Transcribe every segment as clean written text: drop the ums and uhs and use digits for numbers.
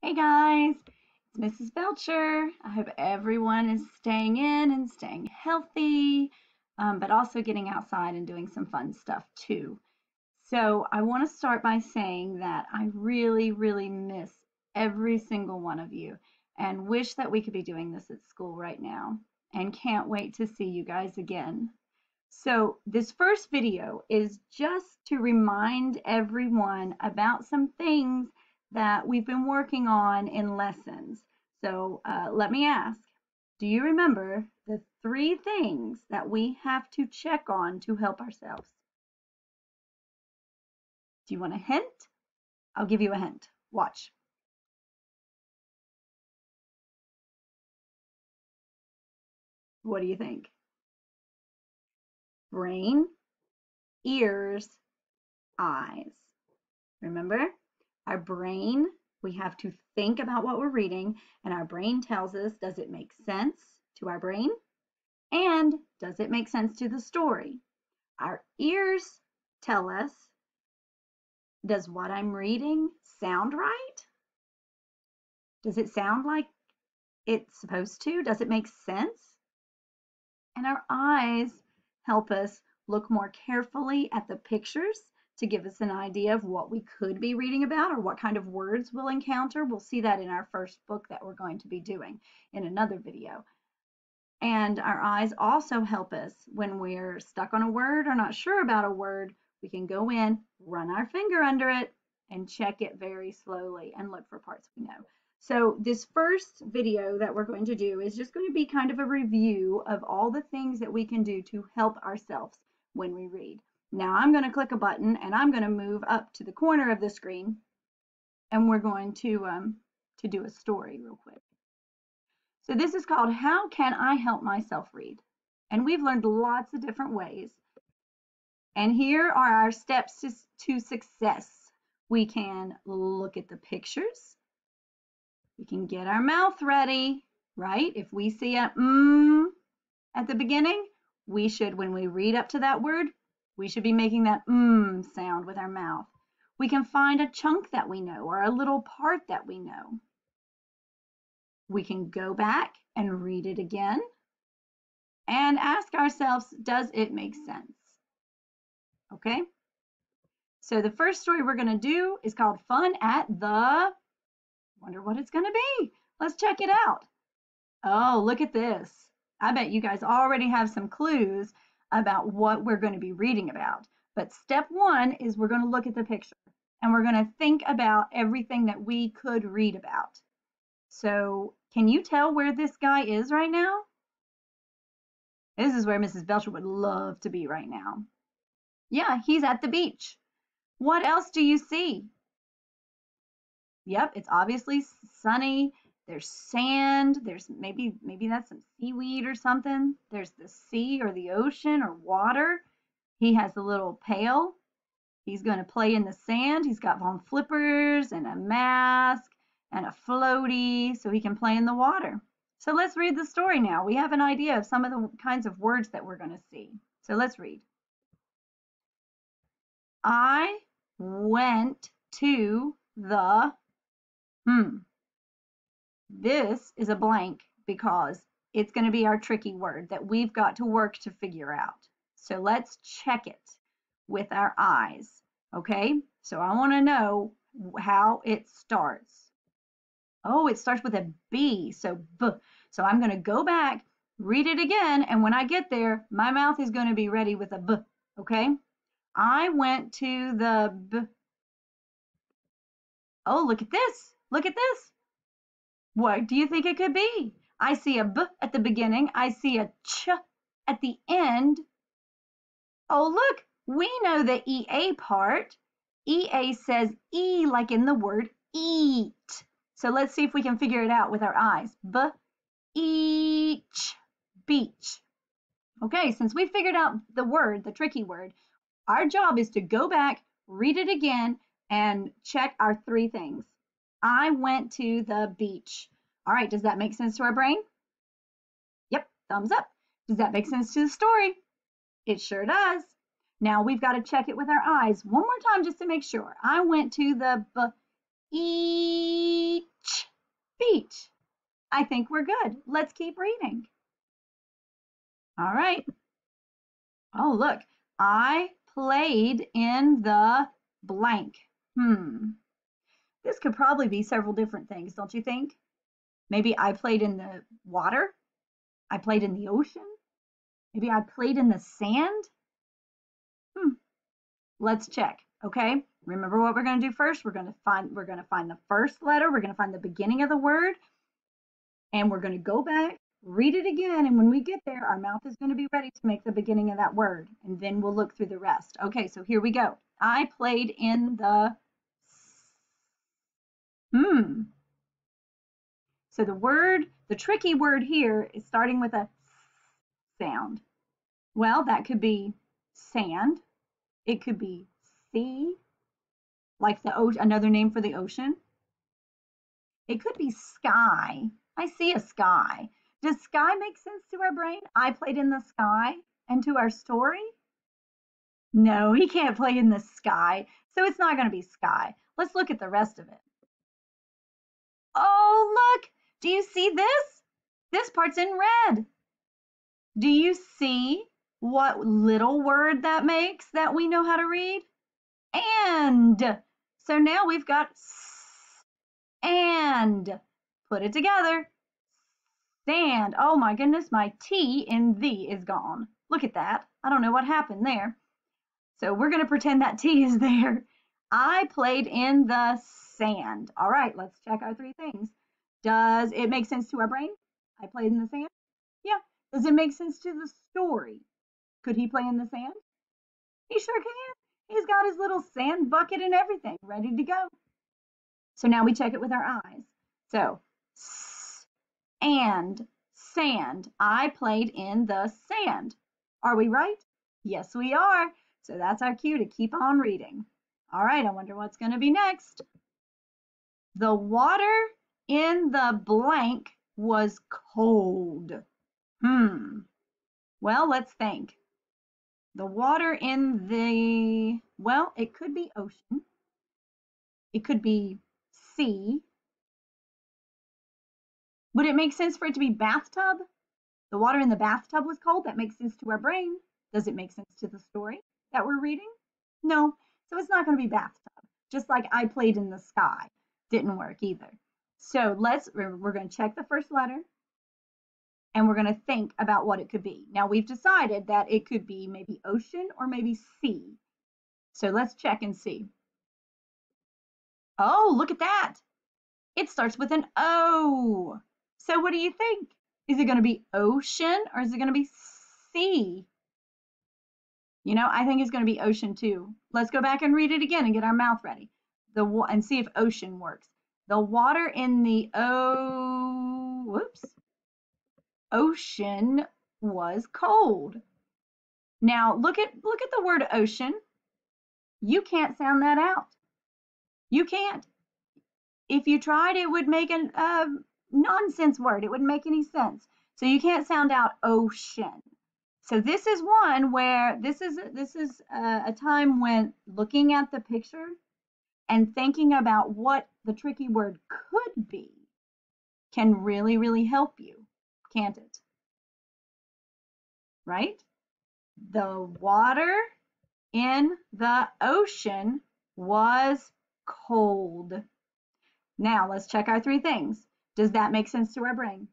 Hey guys, it's Mrs. Belcher. I hope everyone is staying in and staying healthy, but also getting outside and doing some fun stuff too. So I want to start by saying that I really, really miss every single one of you and wish that we could be doing this at school right now and can't wait to see you guys again. So this first video is just to remind everyone about some things that we've been working on in lessons. So let me ask, do you remember the three things that we have to check on to help ourselves? Do you want a hint? I'll give you a hint. Watch. What do you think? Brain, ears, eyes. Remember, our brain, we have to think about what we're reading, and our brain tells us, does it make sense to our brain? And does it make sense to the story? Our ears tell us, does what I'm reading sound right? Does it sound like it's supposed to? Does it make sense? And our eyes help us look more carefully at the pictures to give us an idea of what we could be reading about or what kind of words we'll encounter. We'll see that in our first book that we're going to be doing in another video. And our eyes also help us when we're stuck on a word or not sure about a word. We can go in, run our finger under it, and check it very slowly and look for parts we know. So this first video that we're going to do is just going to be kind of a review of all the things that we can do to help ourselves when we read. Now I'm going to click a button and I'm going to move up to the corner of the screen and we're going to do a story real quick. So this is called How Can I Help Myself Read? And we've learned lots of different ways. And here are our steps to success. We can look at the pictures. We can get our mouth ready, right? If we see a at the beginning, we should, when we read up to that word, we should be making that sound with our mouth. We can find a chunk that we know or a little part that we know. We can go back and read it again and ask ourselves, does it make sense? Okay? So the first story we're going to do is called Fun at the, wonder what it's going to be. Let's check it out. Oh, look at this. I bet you guys already have some clues about what we're going to be reading about. But step one is we're going to look at the picture and we're going to think about everything that we could read about. So can you tell where this guy is right now? This is where Mrs. Belcher would love to be right now. Yeah, he's at the beach. What else do you see? Yep, it's obviously sunny. There's sand. There's maybe that's some seaweed or something. There's the sea or the ocean or water. He has a little pail. He's going to play in the sand. He's got on flippers and a mask and a floaty so he can play in the water. So let's read the story now. We have an idea of some of the kinds of words that we're going to see. So let's read. I went to the, This is a blank because it's going to be our tricky word that we've got to work to figure out. So let's check it with our eyes. Okay, so I want to know how it starts. Oh, it starts with a B, so B. So I'm going to go back, read it again, and when I get there, my mouth is going to be ready with a B. Okay, I went to the B. Oh, look at this. Look at this. What do you think it could be? I see a B at the beginning. I see a ch at the end. Oh, look, we know the EA part. EA says E like in the word eat. So let's see if we can figure it out with our eyes. Beach, beach. Okay, since we figured out the word, the tricky word, our job is to go back, read it again, and check our three things. I went to the beach. All right, does that make sense to our brain? Yep, thumbs up. Does that make sense to the story? It sure does. Now we've got to check it with our eyes one more time just to make sure. I went to the beach. I think we're good. Let's keep reading. All right. Oh, look, I played in the blank. This could probably be several different things, don't you think? Maybe I played in the water. I played in the ocean. Maybe I played in the sand. Let's check. Okay. Remember what we're going to do first? We're going to find the first letter. We're going to find the beginning of the word, and we're going to go back, read it again, and when we get there, our mouth is going to be ready to make the beginning of that word, and then we'll look through the rest. Okay, so here we go. I played in the So the tricky word here is starting with a sound. Well, that could be sand. It could be sea, like another name for the ocean. It could be sky. I see a sky. Does sky make sense to our brain? I played in the sky and to our story? No, he can't play in the sky, so it's not going to be sky. Let's look at the rest of it. Oh, look! Do you see this? This part's in red. Do you see what little word that makes that we know how to read? And. So now we've got and. Put it together. Sand. Oh my goodness, my T in the is gone. Look at that. I don't know what happened there. So we're going to pretend that T is there. I played in the sand. All right, let's check our three things. Does it make sense to our brain? I played in the sand? Yeah. Does it make sense to the story? Could he play in the sand? He sure can. He's got his little sand bucket and everything ready to go. So now we check it with our eyes. So, and sand. I played in the sand. Are we right? Yes, we are. So that's our cue to keep on reading. All right, I wonder what's going to be next. The water in the blank was cold. Well, let's think. The water in the, well, it could be ocean. It could be sea. Would it make sense for it to be bathtub? The water in the bathtub was cold. That makes sense to our brain. Does it make sense to the story that we're reading? No. So it's not going to be bathtub. Just like I played in the sky. Didn't work either. So we're going to check the first letter and we're going to think about what it could be. Now we've decided that it could be maybe ocean or maybe sea. So let's check and see. Oh, look at that. It starts with an O. So what do you think? Is it going to be ocean or is it going to be sea? You know, I think it's going to be ocean too. Let's go back and read it again and get our mouth ready. And see if ocean works. The water in the ocean was cold. Now look at the word ocean. You can't sound that out. You can't. If you tried, it would make a nonsense word. It wouldn't make any sense. So you can't sound out ocean. So this is one where this is a time when looking at the picture and thinking about what the tricky word could be can really, really help you, can't it? Right? The water in the ocean was cold. Now let's check our three things. Does that make sense to our brain?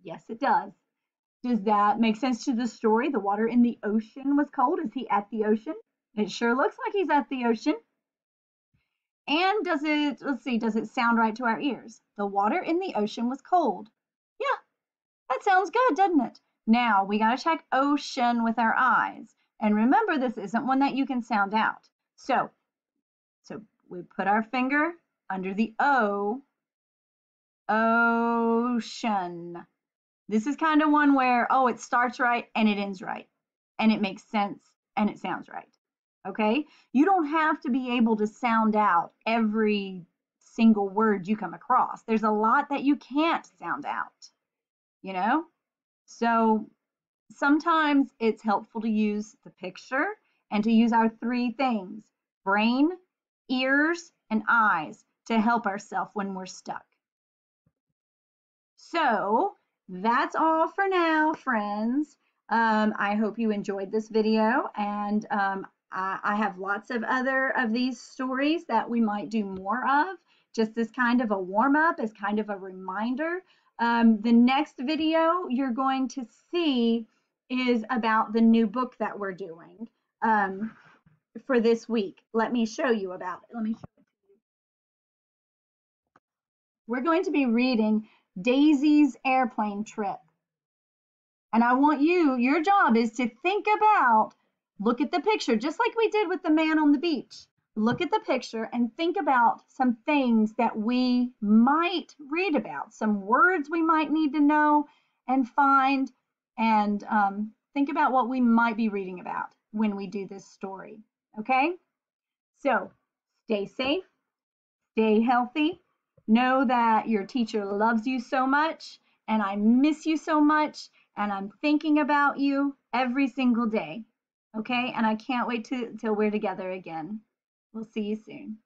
Yes, it does. Does that make sense to the story? The water in the ocean was cold. Is he at the ocean? It sure looks like he's at the ocean. And let's see, does it sound right to our ears? The water in the ocean was cold. Yeah, that sounds good, doesn't it? Now we got to check ocean with our eyes. And remember, this isn't one that you can sound out. So we put our finger under the O, ocean. This is kind of one where, oh, it starts right and it ends right. And it makes sense and it sounds right. Okay? You don't have to be able to sound out every single word you come across. There's a lot that you can't sound out, you know? So sometimes it's helpful to use the picture and to use our three things, brain, ears, and eyes, to help ourselves when we're stuck. So that's all for now, friends. I hope you enjoyed this video, and I have lots of other of these stories that we might do more of, just as kind of a warm up, as kind of a reminder. The next video you're going to see is about the new book that we're doing for this week. Let me show you about it. Let me show it to you. We're going to be reading Daisy's Airplane Trip. And I want you, your job is to think about, look at the picture, just like we did with the man on the beach. Look at the picture and think about some things that we might read about, some words we might need to know and find, and think about what we might be reading about when we do this story. Okay? So stay safe, stay healthy. Know that your teacher loves you so much, and I miss you so much, and I'm thinking about you every single day. Okay? And I can't wait till we're together again. We'll see you soon.